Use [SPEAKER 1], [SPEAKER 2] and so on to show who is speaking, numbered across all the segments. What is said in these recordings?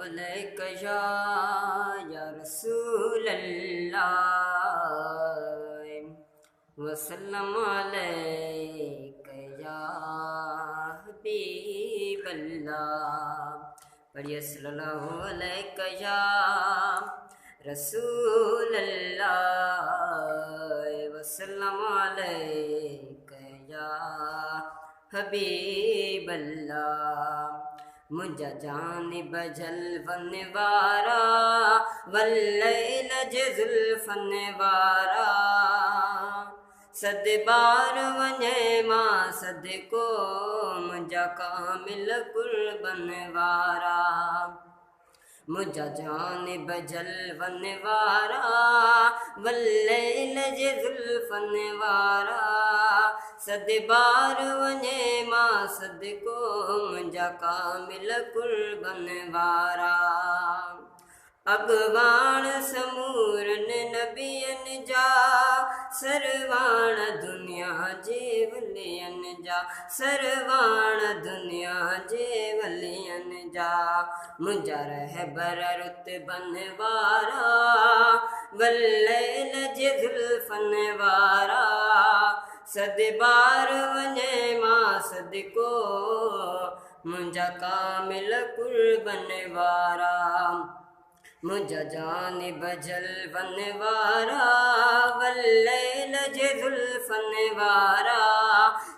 [SPEAKER 1] अलैक या रसूल अल्लाह वसल्लम अलैक या हबीब अल्लाह। पढ़िए सल्लल्लाहु अलैक या रसूल अल्लाह वसल्लम अलैक या हबीब अल्लाह। मुझा जानिब जलवन वारा वल्लैल जुल्फन वारा सद बार वञे मां सदको मुझा कामिल कुर्बन वारा। मुझा जानिब जलवन वारा वल्लैल जुल्फन वारा सद बार वञे मां सदको मुझा कामिल कुर्बन वारा। अगवान समूरन नबियन जा सरवाण दुनिया जे वलियन जा सरवाण दुनिया जे वलियन जा। मुझा रहबर रुतबन वारा वल्लैल जुल्फन वारा सद बार वञे मां सदको मुझा कामिल कुर्बन वारा। मुझा जानिब जलवन वारा वल्लैल जुल्फन वारा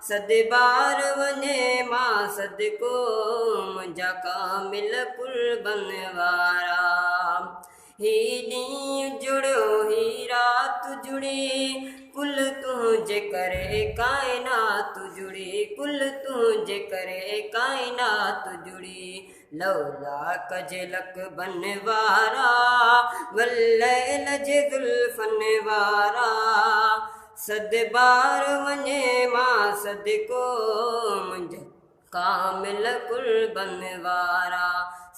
[SPEAKER 1] सद बार वञे मां सदको मुझा कामिल कुर्बन वारा। ही ॾींहुं जुड़ियो ही रात जुड़ी कुल तुंहिंजे करे काइनात जुड़ी कुल तुंहिंजे करे काइनात जुड़ी। लौला कजलक बन वारा वल्लैल जुल्फन वारा सद बार वञे मां सदको मुझा कामिल कुर्बन वारा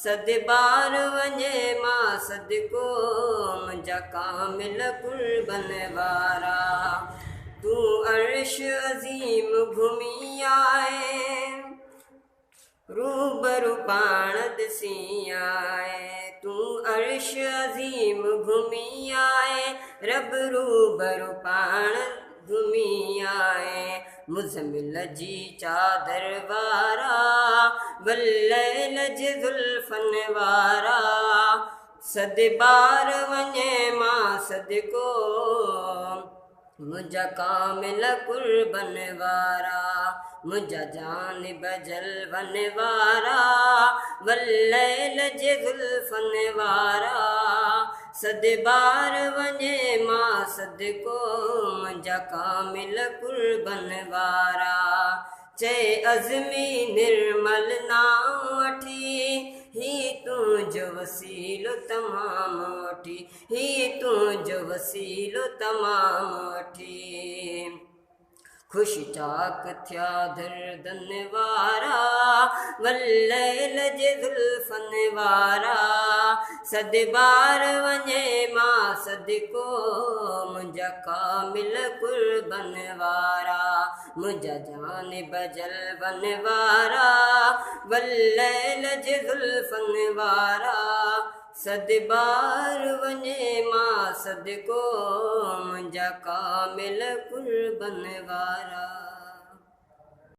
[SPEAKER 1] सद बार वञे मां सदको मुझा कामिल कुर्बन वारा। तू अर्श अज़ीम घुमी आए रूबरू पाण ॾिसी आए तू अर्श अज़ीम घुमी आए रब रूबरू पाण घुमी आए। मुज़मिल जी चादर वारा वल्लैल जुल्फन वारा सद बार वञे मां सदको मुझा कामिल कुर्बन वारा। मुझा जानिब जलवन वारा वल्लैल जुल्फन वारा सद बार वञे मां सदको मुझा कामिल कुर्बन वारा। चए अज़मी निर्मल नाम वठी ही तुंहिंजो वसीलो तमामु वठी ही तुंहिंजो वसीलो तमामु वठी। ख़ुशि चाक थिया दर्दन वारा वल्लैल जुल्फन वारा सद बार वञे मां सदको मुझा कामिल कुर्बन वारा। मुझा जानिब जलवन वारा वल्लैल जुल्फन वारा सद बार वञे मां सदको मुझा कामिल कुर्बन वारा।